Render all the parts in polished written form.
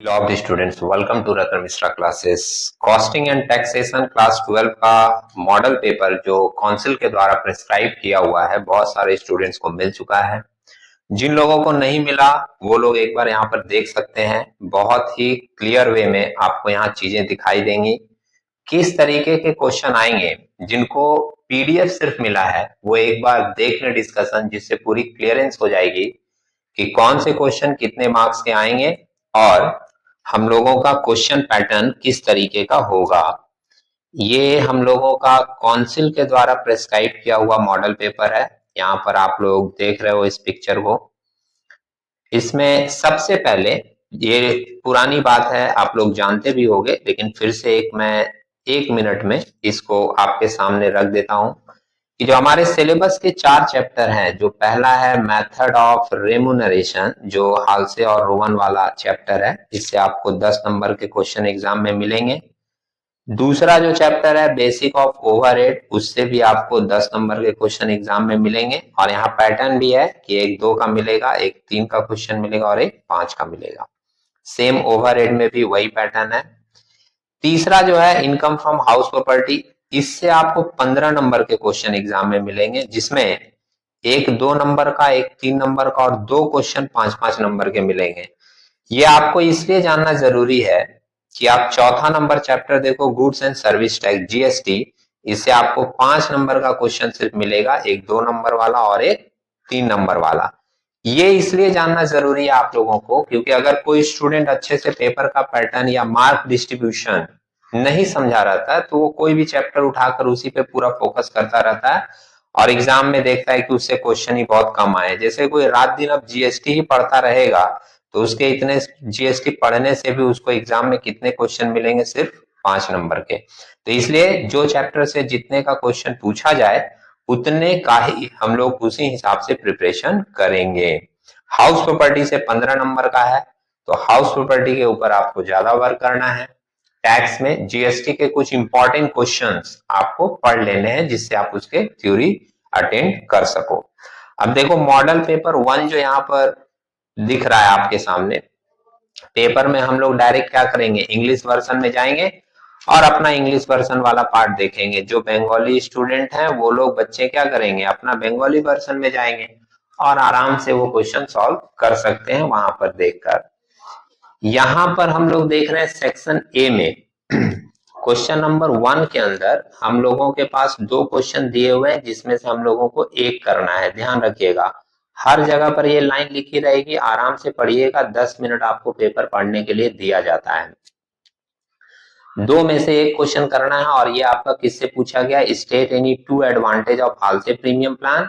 Hello of the students, welcome to Ratan Mishra classes. Costing and taxation class 12 का model paper जो council के द्वारा prescribe किया हुआ है, बहुत सारे स्टूडेंट्स को मिल चुका है। जिन लोगों को नहीं मिला वो लोग एक बार यहाँ पर देख सकते हैं। बहुत ही क्लियर वे में आपको यहाँ चीजें दिखाई देंगी, किस तरीके के क्वेश्चन आएंगे। जिनको पीडीएफ सिर्फ मिला है वो एक बार देख लें डिस्कशन, जिससे पूरी क्लियरेंस हो जाएगी कि कौन से क्वेश्चन कितने मार्क्स के आएंगे और हम लोगों का क्वेश्चन पैटर्न किस तरीके का होगा। ये हम लोगों का काउंसिल के द्वारा प्रेस्क्राइब किया हुआ मॉडल पेपर है। यहाँ पर आप लोग देख रहे हो इस पिक्चर को। इसमें सबसे पहले, ये पुरानी बात है, आप लोग जानते भी होंगे, लेकिन फिर से मैं 1 मिनट में इसको आपके सामने रख देता हूं कि जो हमारे सिलेबस के 4 चैप्टर हैं, जो पहला है मेथड ऑफ रेमुनरेशन, जो हालसे और रोवन वाला चैप्टर है, इससे आपको 10 नंबर के क्वेश्चन एग्जाम में मिलेंगे। दूसरा जो चैप्टर है बेसिक ऑफ ओवरहेड, उससे भी आपको 10 नंबर के क्वेश्चन एग्जाम में मिलेंगे। और यहाँ पैटर्न भी है कि एक 2 का मिलेगा, एक 3 का क्वेश्चन मिलेगा और एक 5 का मिलेगा। सेम ओवरहेड में भी वही पैटर्न है। तीसरा जो है इनकम फ्रॉम हाउस प्रॉपर्टी, इससे आपको 15 नंबर के क्वेश्चन एग्जाम में मिलेंगे, जिसमें एक 2 नंबर का, एक 3 नंबर का और 2 क्वेश्चन 5-5 नंबर के मिलेंगे। ये आपको इसलिए जानना जरूरी है कि आप चौथा नंबर चैप्टर देखो, goods and service tax GST, इससे आपको 5 नंबर का क्वेश्चन सिर्फ मिलेगा, एक 2 नंबर वाला और एक 3 नंबर वाला। ये इसलिए जानना जरूरी है आप लोगों को, क्योंकि अगर कोई स्टूडेंट अच्छे से पेपर का पैटर्न या मार्क डिस्ट्रीब्यूशन नहीं समझा रहता है, तो वो कोई भी चैप्टर उठाकर उसी पे पूरा फोकस करता रहता है और एग्जाम में देखता है कि उससे क्वेश्चन ही बहुत कम आए। जैसे कोई रात दिन अब जीएसटी ही पढ़ता रहेगा, तो उसके इतने जीएसटी पढ़ने से भी उसको एग्जाम में कितने क्वेश्चन मिलेंगे, सिर्फ 5 नंबर के। तो इसलिए जो चैप्टर से जितने का क्वेश्चन पूछा जाए उतने का ही हम लोग उसी हिसाब से प्रिपरेशन करेंगे। हाउस प्रॉपर्टी से 15 नंबर का है, तो हाउस प्रॉपर्टी के ऊपर आपको ज्यादा वर्क करना है। टैक्स में जीएसटी के कुछ इंपॉर्टेंट क्वेश्चंस आपको पढ़ लेने हैं, जिससे आप उसके थ्योरी अटेंड कर सको। अब देखो मॉडल पेपर 1 जो यहाँ पर दिख रहा है आपके सामने, पेपर में हम लोग डायरेक्ट क्या करेंगे, इंग्लिश वर्जन में जाएंगे और अपना इंग्लिश वर्जन वाला पार्ट देखेंगे। जो बंगाली स्टूडेंट हैं वो लोग बच्चे क्या करेंगे, अपना बंगाली वर्जन में जाएंगे और आराम से वो क्वेश्चन सॉल्व कर सकते हैं वहां पर देखकर। यहाँ पर हम लोग देख रहे हैं सेक्शन ए में क्वेश्चन नंबर 1 के अंदर हम लोगों के पास 2 क्वेश्चन दिए हुए हैं, जिसमें से हम लोगों को एक करना है। ध्यान रखिएगा, हर जगह पर ये लाइन लिखी रहेगी, आराम से पढ़िएगा। 10 मिनट आपको पेपर पढ़ने के लिए दिया जाता है। 2 में से एक क्वेश्चन करना है और ये आपका किससे पूछा गया, state any 2 advantage of Halsey premium plan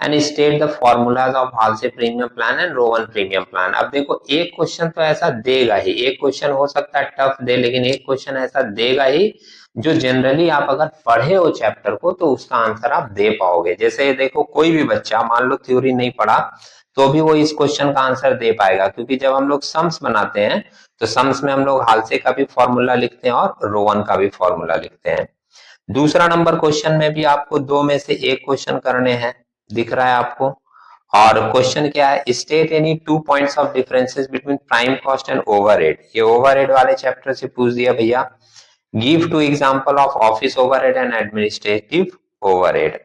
and state the formulas of Halsey premium plan and Rowan premium plan. अब देखो एक क्वेश्चन तो ऐसा देगा ही, एक क्वेश्चन हो सकता है टफ दे, लेकिन एक क्वेश्चन ऐसा देगा ही जो जनरली आप अगर पढ़े हो चैप्टर को तो उसका आंसर आप दे पाओगे। जैसे देखो कोई भी बच्चा मान लो थ्योरी नहीं पढ़ा तो भी वो इस क्वेश्चन का आंसर दे पाएगा, क्योंकि जब हम लोग सम्स बनाते हैं तो सम्स में हम लोग हालसे का भी फॉर्मूला लिखते हैं और रोवन का भी फॉर्मूला लिखते हैं। दूसरा नंबर क्वेश्चन में भी आपको 2 में से एक क्वेश्चन करने हैं, दिख रहा है आपको। और क्वेश्चन क्या है, state any 2 points of differences between prime cost and overhead. ये ओवरहेड वाले चैप्टर से पूछ दिया भैया। Give 2 example of office overhead and administrative overhead.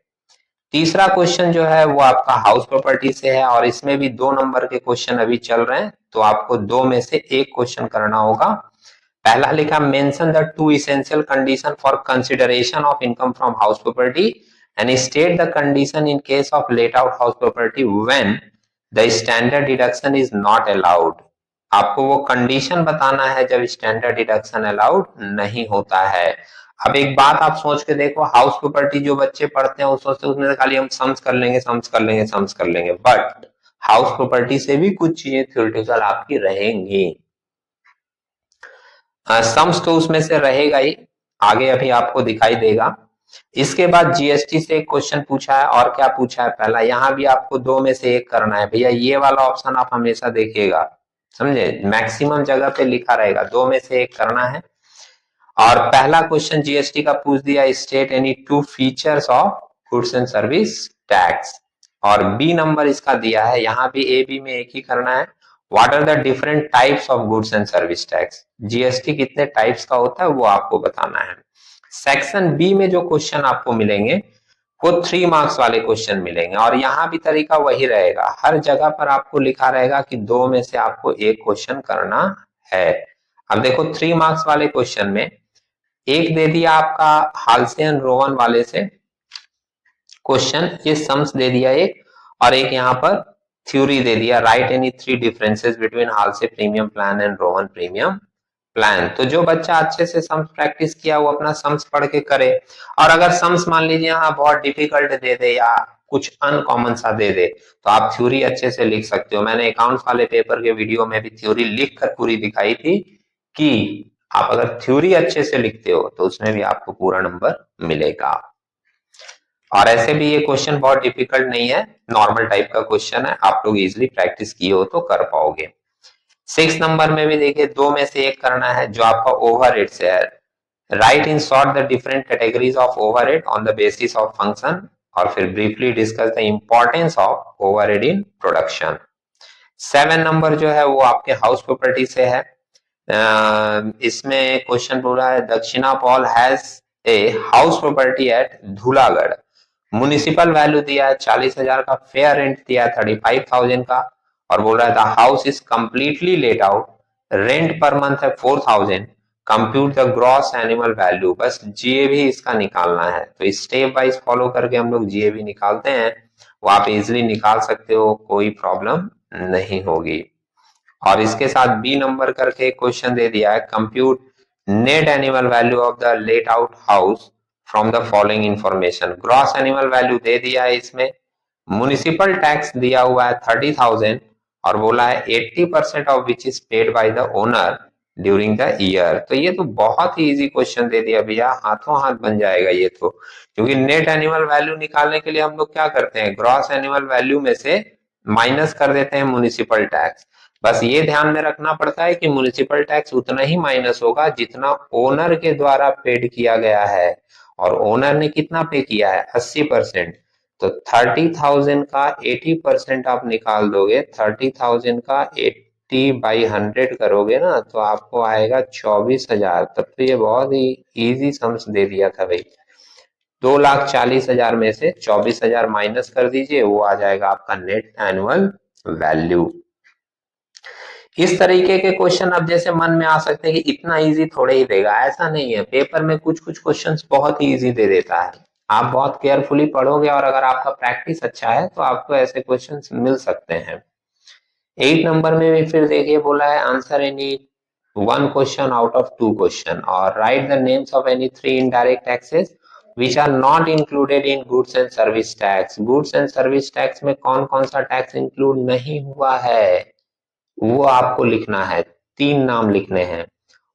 तीसरा क्वेश्चन जो है वो आपका हाउस प्रॉपर्टी से है और इसमें भी 2 नंबर के क्वेश्चन अभी चल रहे हैं, तो आपको 2 में से एक क्वेश्चन करना होगा। पहला लिखा, mention the 2 essential condition for consideration of income from house property and state the condition in case of late out house property when the standard deduction is not allowed. आपको वो कंडीशन बताना है जब standard deduction allowed नहीं होता है। अब एक बात आप सोच के देखो, हाउस प्रॉपर्टी जो बच्चे पढ़ते हैं वो सोचते हैं उसमें से खाली हम सम्स कर लेंगे, सम्स कर लेंगे, सम्स कर लेंगे, बट हाउस प्रॉपर्टी से भी कुछ चीजें थ्योरेटिकल आपकी रहेंगी। सम्स तो उसमें से रहेगा ही, आगे अभी आपको दिखाई देगा। इसके बाद जीएसटी से एक क्वेश्चन पूछा है, और क्या पूछा है, पहला यहाँ भी आपको 2 में से एक करना है भैया। ये वाला ऑप्शन आप हमेशा देखिएगा, समझे, मैक्सिमम जगह पे लिखा रहेगा, 2 में से एक करना है। और पहला क्वेश्चन जीएसटी का पूछ दिया, state any 2 features of goods and service tax. और बी नंबर इसका दिया है, यहाँ भी ए बी में एक ही करना है। What are the different types of goods and service tax, GST कितने टाइप्स का होता है वो आपको बताना है। सेक्शन बी में जो क्वेश्चन आपको मिलेंगे वो 3 मार्क्स वाले क्वेश्चन मिलेंगे और यहाँ भी तरीका वही रहेगा, हर जगह पर आपको लिखा रहेगा कि 2 में से आपको एक क्वेश्चन करना है। अब देखो 3 मार्क्स वाले क्वेश्चन में एक दे दिया आपका हाल्सेन रोवन वाले से क्वेश्चन, ये सम्स दे दिया एक, और एक यहाँ पर थ्योरी दे दिया, write any 3 differences between Halsey premium plan and Rowan premium plan. तो जो बच्चा अच्छे से सम्स प्रैक्टिस किया वो अपना सम्स पढ़ के करे, और अगर सम्स मान लीजिए यहाँ बहुत डिफिकल्ट दे दे या कुछ अनकॉमन सा दे दे तो आप थ्योरी अच्छे से लिख सकते हो। मैंने अकाउंट्स वाले पेपर के वीडियो में भी थ्योरी लिख कर पूरी दिखाई थी कि आप अगर थ्योरी अच्छे से लिखते हो तो उसमें भी आपको पूरा नंबर मिलेगा। और ऐसे भी ये क्वेश्चन बहुत डिफिकल्ट नहीं है, नॉर्मल टाइप का क्वेश्चन है, आप लोग इजिली प्रैक्टिस किए हो तो कर पाओगे। 6 नंबर में भी देखिए 2 में से एक करना है जो आपका ओवरहेड से है। Right in short the different categories of overhead on the basis of function, और फिर briefly discuss the importance of overhead in production. 7 number जो है वो आपके हाउस प्रॉपर्टी से है। इसमें क्वेश्चन बोला है दक्षिणा Paul has a house property eight Dhulagarh, municipal value दिया है 40,000 का, फेयर रेंट दिया है 35,000 का, और बोल रहा है the house is completely let out, rent per month है 4,000, compute the gross annual value. बस जीएवी इसका निकालना है, तो स्टेप वाइज फॉलो करके हम लोग जीएवी निकालते हैं, वो आप इजिली निकाल सकते हो, कोई प्रॉब्लम नहीं होगी। और इसके साथ बी नंबर करके क्वेश्चन दे दिया है, compute net annual value of the let out house from the following information. Gross annual value दे दिया है इसमें, म्युनिसिपल टैक्स दिया हुआ है 30,000 और बोला है 80% of which is paid by the owner during the year. तो ये तो बहुत ही इजी क्वेश्चन दे दिया भैया, हाथों हाथ बन जाएगा ये तो, क्योंकि नेट एनुअल वैल्यू निकालने के लिए हम लोग क्या करते हैं, ग्रॉस एनुअल वैल्यू में से माइनस कर देते हैं म्युनिसिपल टैक्स। बस ये ध्यान में रखना पड़ता है कि म्युनिसिपल टैक्स उतना ही माइनस होगा जितना ओनर के द्वारा पेड किया गया है, और ओनर ने कितना पे किया है 80%, तो 30,000 का 80% आप निकाल दोगे, 30,000 का 80/100 करोगे ना तो आपको आएगा 24,000। तब तो ये बहुत ही इजी सम्स दे दिया था भाई। 2,40,000 में से 24,000 माइनस कर दीजिए, वो आ जाएगा आपका नेट एनुअल वैल्यू। इस तरीके के क्वेश्चन अब जैसे मन में आ सकते हैं कि इतना इजी थोड़े ही देगा, ऐसा नहीं है, पेपर में कुछ कुछ क्वेश्चंस बहुत ही इजी दे देता है। आप बहुत केयरफुली पढ़ोगे और अगर आपका प्रैक्टिस अच्छा है तो आपको ऐसे क्वेश्चंस मिल सकते हैं। 8 नंबर में भी फिर देखिए बोला है answer any 1 question out of 2 question और write the names of any 3 indirect taxes which are not included in goods and service tax। goods and service tax में कौन कौन सा टैक्स इंक्लूड नहीं हुआ है वो आपको लिखना है, 3 नाम लिखने हैं।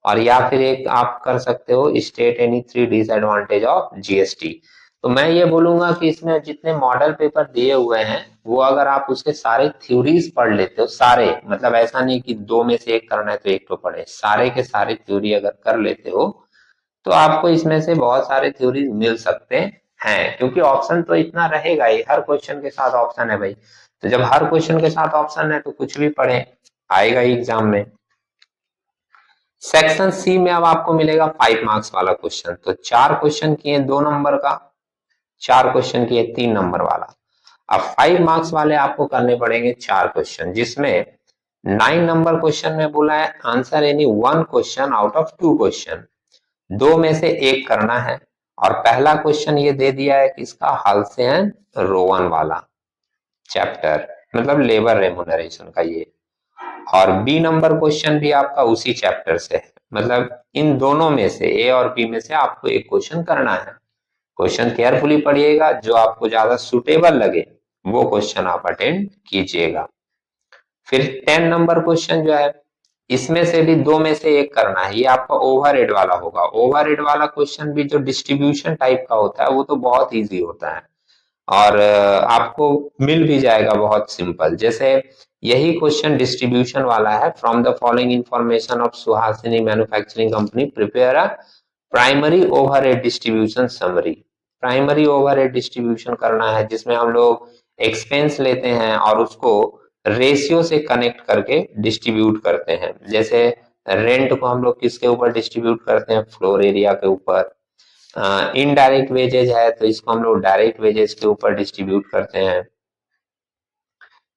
और या फिर एक आप कर सकते हो state any 3 disadvantage of GST. तो मैं ये बोलूंगा कि इसमें जितने मॉडल पेपर दिए हुए हैं वो अगर आप उसके सारे थ्योरीज पढ़ लेते हो, सारे मतलब ऐसा नहीं कि 2 में से एक करना है तो एक तो पढ़े, सारे के सारे थ्योरी अगर कर लेते हो तो आपको इसमें से बहुत सारे थ्योरीज मिल सकते हैं, क्योंकि ऑप्शन तो इतना रहेगा ही, हर क्वेश्चन के साथ ऑप्शन है भाई। तो जब हर क्वेश्चन के साथ ऑप्शन है तो कुछ भी पढ़े आएगा ही एग्जाम में। सेक्शन सी में अब आपको मिलेगा 5 मार्क्स वाला क्वेश्चन, तो 4 क्वेश्चन किए 2 नंबर का, 4 क्वेश्चन किए 3 नंबर वाला। अब 5 मार्क्स वाले आपको करने पड़ेंगे 4 क्वेश्चन, जिसमें 9 नंबर क्वेश्चन में बोला है answer any 1 question out of 2 question, 2 में से एक करना है। और पहला क्वेश्चन ये दे दिया है किसका, हाल्सेन रोवन वाला चैप्टर, मतलब लेबर रेमुनरेशन का ये। और बी नंबर क्वेश्चन भी आपका उसी चैप्टर से है, मतलब इन दोनों में से ए और बी में से आपको एक क्वेश्चन करना है। क्वेश्चन केयरफुली पढ़िएगा, जो आपको ज्यादा सुटेबल लगे वो क्वेश्चन आप अटेंड कीजिएगा। फिर 10 नंबर क्वेश्चन जो है इसमें से भी 2 में से एक करना है, ये आपका ओवरहेड वाला होगा। ओवरहेड वाला क्वेश्चन भी जो डिस्ट्रीब्यूशन टाइप का होता है वो तो बहुत इजी होता है और आपको मिल भी जाएगा बहुत सिंपल। जैसे यही क्वेश्चन डिस्ट्रीब्यूशन वाला है, from the following information of Suhasini manufacturing company prepare a primary overhead distribution summary. Primary overhead distribution करना है जिसमें हम लोग एक्सपेंस लेते हैं और उसको रेशियो से कनेक्ट करके डिस्ट्रीब्यूट करते हैं। जैसे रेंट को हम लोग किसके ऊपर डिस्ट्रीब्यूट करते हैं, फ्लोर एरिया के ऊपर। इनडायरेक्ट वेजेज है तो इसको हम लोग डायरेक्ट वेजेज के ऊपर डिस्ट्रीब्यूट करते हैं।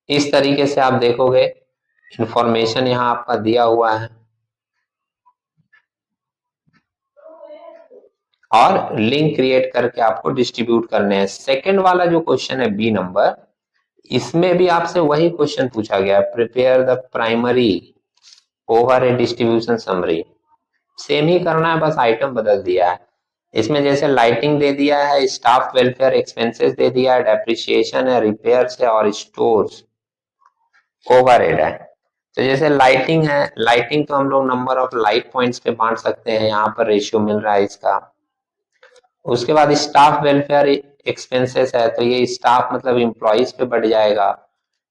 इस तरीके से आप देखोगे इंफॉर्मेशन यहाँ आपका दिया हुआ है और लिंक क्रिएट करके आपको डिस्ट्रीब्यूट करने हैं। सेकंड वाला जो क्वेश्चन है बी नंबर, इसमें भी आपसे वही क्वेश्चन पूछा गया है, prepare the primary overhead distribution summary. Same ही करना है, बस आइटम बदल दिया है। इसमें जैसे लाइटिंग दे दिया है, स्टाफ वेलफेयर एक्सपेंसेस दे दिया है, डेप्रिसिएशन है, रिपेयर्स है और स्टोर्स ओवरहेड है। तो जैसे लाइटिंग है, लाइटिंग तो हम लोग नंबर ऑफ लाइट पॉइंट्स पे बांट सकते हैं, यहाँ पर रेशियो मिल रहा है इसका। उसके बाद स्टाफ वेलफेयर एक्सपेंसेस है तो ये स्टाफ मतलब एम्प्लॉइज पे बढ़ जाएगा।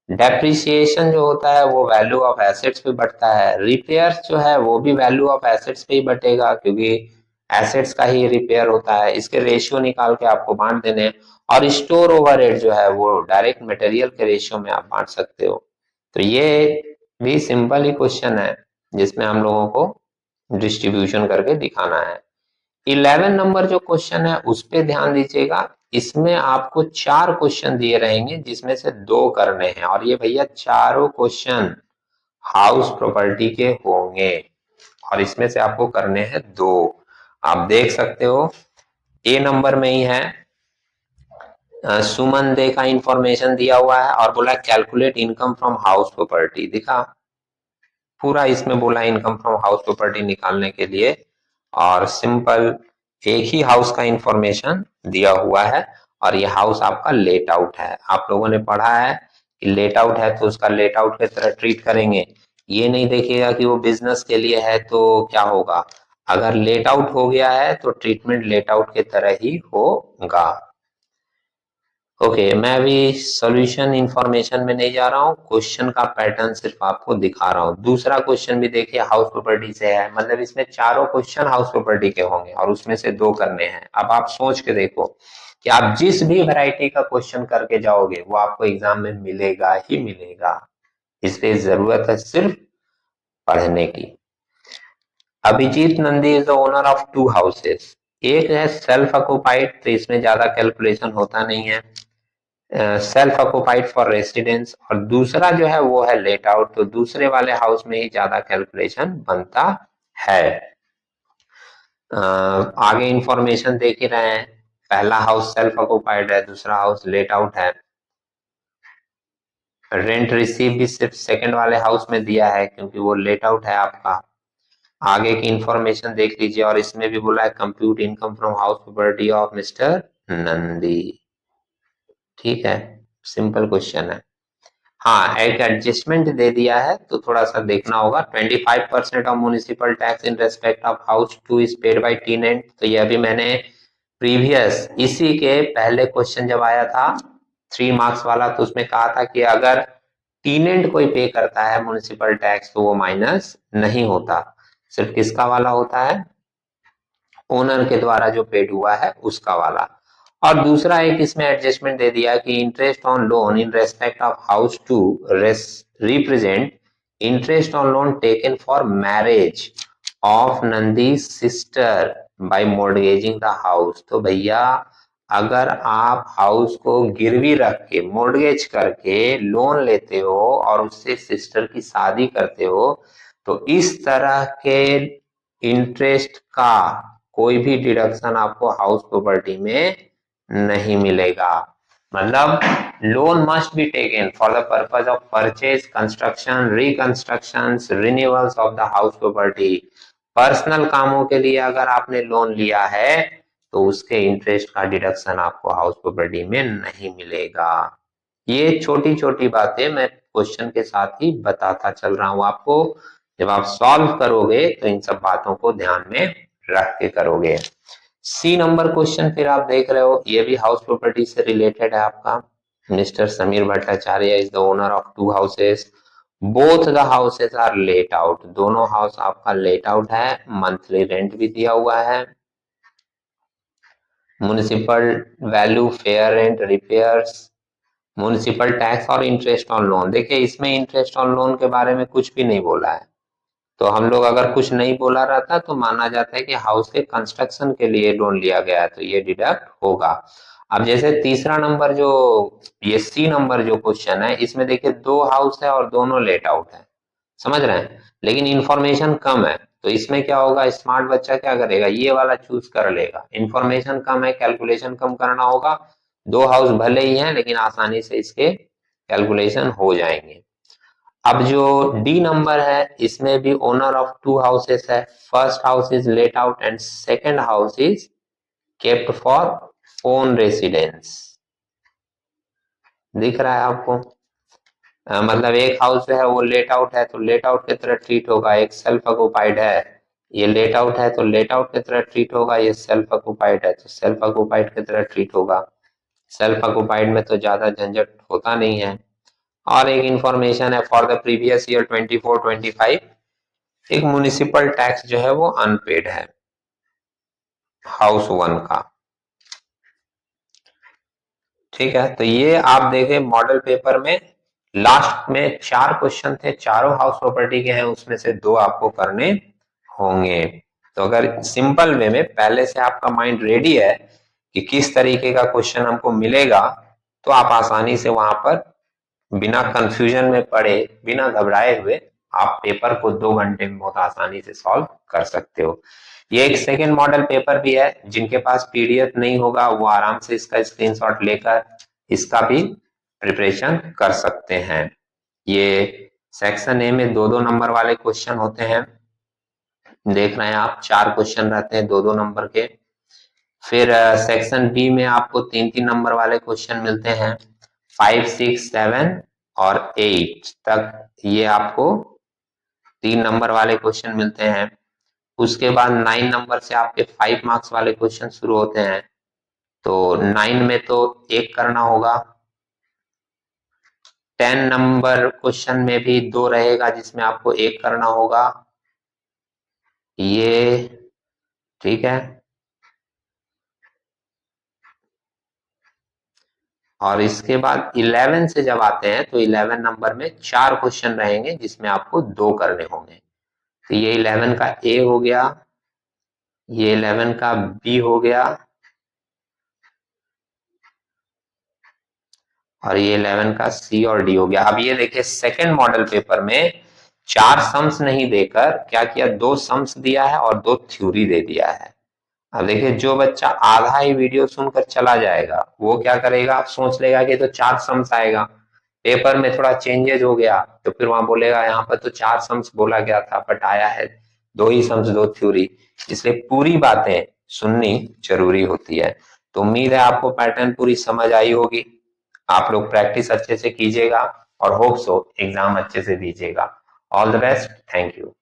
डेप्रिसिएशन जो होता है वो वैल्यू ऑफ एसेट्स पे बढ़ता है। रिपेयर्स जो है वो भी वैल्यू ऑफ एसेट्स पे ही बढ़ेगा क्योंकि एसेट्स का ही रिपेयर होता है। इसके रेशियो निकाल के आपको बांट देने। और स्टोर ओवरहेड जो है वो डायरेक्ट मटेरियल के रेशियो में आप बांट सकते हो। तो ये भी सिंपल ही क्वेश्चन है जिसमें हम लोगों को डिस्ट्रीब्यूशन करके दिखाना है। 11 नंबर जो क्वेश्चन है उस पे ध्यान दीजिएगा। इसमें आपको 4 क्वेश्चन दिए रहेंगे जिसमें से 2 करने हैं और ये भैया चारों क्वेश्चन हाउस प्रॉपर्टी के होंगे और इसमें से आपको करने हैं 2। आप देख सकते हो ए नंबर में ही है, सुमन दे का इंफॉर्मेशन दिया हुआ है और बोला calculate income from house property. दिखा पूरा इसमें बोला इनकम फ्रॉम हाउस प्रॉपर्टी निकालने के लिए और सिंपल एक ही हाउस का इंफॉर्मेशन दिया हुआ है और ये हाउस आपका लेट आउट है। आप लोगों ने पढ़ा है कि लेट आउट है तो उसका लेट आउट की तरह ट्रीट करेंगे। ये नहीं देखिएगा कि वो बिजनेस के लिए है तो क्या होगा। अगर लेट आउट हो गया है तो ट्रीटमेंट लेट आउट के तरह ही होगा। ओके, मैं अभी सॉल्यूशन इंफॉर्मेशन में नहीं जा रहा हूँ, क्वेश्चन का पैटर्न सिर्फ आपको दिखा रहा हूँ। दूसरा क्वेश्चन भी देखिए हाउस प्रॉपर्टी से है, मतलब इसमें चारों क्वेश्चन हाउस प्रॉपर्टी के होंगे और उसमें से 2 करने हैं। अब आप सोच के देखो कि आप जिस भी वैरायटी का क्वेश्चन करके जाओगे वो आपको एग्जाम में मिलेगा ही मिलेगा, इसलिए जरूरत है सिर्फ पढ़ने की। Abhijit Nandi is the owner of 2 houses. एक है सेल्फ ऑक्युपाइड तो इसमें ज्यादा कैलकुलेशन होता नहीं है, सेल्फ ऑक्युपाइड फॉर रेसिडेंस, और दूसरा जो है वो है लेट आउट तो दूसरे वाले हाउस में ही ज्यादा कैलकुलेशन बनता है। आगे इंफॉर्मेशन देख ही रहे हैं, पहला हाउस सेल्फ ऑक्युपाइड है, दूसरा हाउस लेट आउट है। रेंट रिसीव भी सिर्फ सेकंड वाले हाउस में दिया है क्योंकि वो लेट आउट है आपका। आगे की इंफॉर्मेशन देख लीजिए और इसमें भी बोला है compute income from house property of mister Nandi. ठीक है, सिंपल क्वेश्चन है। हाँ, एक एडजस्टमेंट दे दिया है तो थोड़ा सा देखना होगा। 25% of municipal tax in respect of house 2 is paid by tenant. तो ये अभी मैंने प्रीवियस इसी के पहले क्वेश्चन जब आया था 3 मार्क्स वाला तो उसमें कहा था कि अगर टेनेंट कोई पे करता है म्युनिसिपल टैक्स तो वो माइनस नहीं होता, सिर्फ किसका वाला होता है, ओनर के द्वारा जो पेड हुआ है उसका वाला। और दूसरा एक इसमें एडजस्टमेंट दे दिया कि interest on loan in respect of house to represent interest on loan taken for marriage of Nandi sister by mortgaging the house. तो भैया अगर आप हाउस को गिरवी रख के मॉर्गेज करके लोन लेते हो और उससे सिस्टर की शादी करते हो तो इस तरह के इंटरेस्ट का कोई भी डिडक्शन आपको हाउस प्रॉपर्टी में नहीं मिलेगा। मतलब loan must be taken for the purpose of purchase, construction, reconstruction, renewals of the house property. Personal कामों के लिए अगर आपने लोन लिया है तो उसके इंटरेस्ट का डिडक्शन आपको हाउस प्रॉपर्टी में नहीं मिलेगा। ये छोटी छोटी बातें मैं क्वेश्चन के साथ ही बताता चल रहा हूं आपको। जब आप सॉल्व करोगे तो इन सब बातों को ध्यान में रख के करोगे। सी नंबर क्वेश्चन फिर आप देख रहे हो, ये भी हाउस प्रॉपर्टी से रिलेटेड है आपका। Mister Sameer Bhattacharya is the owner of 2 houses, both the houses are let out. दोनों हाउस आपका लेट आउट है, मंथली रेंट भी दिया हुआ है। Municipal value, fair rent, repairs, municipal tax और इंटरेस्ट ऑन लोन। देखिए इसमें इंटरेस्ट ऑन लोन के बारे में कुछ भी नहीं बोला है, तो हम लोग अगर कुछ नहीं बोला रहता तो माना जाता है कि हाउस के कंस्ट्रक्शन के लिए लोन लिया गया है, तो ये डिडक्ट होगा। अब जैसे तीसरा नंबर जो ये सी नंबर जो क्वेश्चन है, इसमें देखिए दो हाउस है और दोनों लेट आउट है, समझ रहे हैं, लेकिन इंफॉर्मेशन कम है, तो इसमें क्या होगा, स्मार्ट बच्चा क्या करेगा, ये वाला चूज कर लेगा। इंफॉर्मेशन कम है, कैलकुलेशन कम करना होगा, दो हाउस भले ही हैं लेकिन आसानी से इसके कैलकुलेशन हो जाएंगे। अब जो डी नंबर है, इसमें भी ओनर ऑफ टू हाउसेस है, first house is let out and second house is kept for own residence. दिख रहा है आपको? मतलब एक हाउस जो है वो लेट आउट है तो लेट आउट की तरह ट्रीट होगा, एक सेल्फ ऑक्युपाइड है, ये लेट आउट है तो लेट आउट की तरह ट्रीट होगा, ये सेल्फ ऑक्युपाइड है तो सेल्फ ऑक्युपाइड की तरह ट्रीट होगा। सेल्फ ऑक्युपाइड में तो ज्यादा झंझट होता नहीं है। और एक इंफॉर्मेशन है, फॉर द प्रीवियस ईयर 24-25 एक म्युनिसिपल टैक्स जो है वो अनपेड है हाउस वन का। ठीक है, तो ये आप देखें मॉडल पेपर में लास्ट में 4 क्वेश्चन थे, चारों हाउस प्रॉपर्टी के हैं, उसमें से 2 आपको करने होंगे। तो अगर सिंपल वे में पहले से आपका माइंड रेडी है कि किस तरीके का क्वेश्चन हमको मिलेगा, तो आप आसानी से वहां पर बिना कंफ्यूजन में पड़े, बिना घबराए हुए आप पेपर को 2 घंटे में बहुत आसानी से सॉल्व कर सकते हो। ये एक सेकेंड मॉडल पेपर भी है, जिनके पास पीडीएफ नहीं होगा वो आराम से इसका स्क्रीनशॉट लेकर इसका भी प्रिपरेशन कर सकते हैं। ये सेक्शन ए में 2-2 नंबर वाले क्वेश्चन होते हैं, देख रहे हैं आप, 4 क्वेश्चन रहते हैं 2-2 नंबर के। फिर सेक्शन बी में आपको 3-3 नंबर वाले क्वेश्चन मिलते हैं, 5, 6, 7 और 8 तक ये आपको 3 नंबर वाले क्वेश्चन मिलते हैं। उसके बाद 9 नंबर से आपके 5 मार्क्स वाले क्वेश्चन शुरू होते हैं, तो 9 में तो एक करना होगा। 10 नंबर क्वेश्चन में भी 2 रहेगा जिसमें आपको एक करना होगा, ये ठीक है। और इसके बाद 11 से जब आते हैं तो 11 नंबर में 4 क्वेश्चन रहेंगे जिसमें आपको 2 करने होंगे। तो ये 11 का ए हो गया, ये 11 का बी हो गया, और ये 11 का सी और डी हो गया। अब ये देखिए सेकंड मॉडल पेपर में 4 सम्स नहीं देकर क्या किया, 2 सम्स दिया है और 2 थ्योरी दे दिया है। अब देखिए जो बच्चा आधा ही वीडियो सुनकर चला जाएगा वो क्या करेगा, सोच लेगा कि तो 4 सम्स आएगा, पेपर में थोड़ा चेंजेस हो गया तो फिर वहां बोलेगा यहाँ पर तो 4 सम्स बोला गया था बट आया है 2 ही सम्स 2 थ्योरी। इसलिए पूरी बातें सुननी जरूरी होती है। तो उम्मीद है आपको पैटर्न पूरी समझ आई होगी, आप लोग प्रैक्टिस अच्छे से कीजिएगा और होप सो एग्जाम अच्छे से दीजिएगा। All the best, thank you.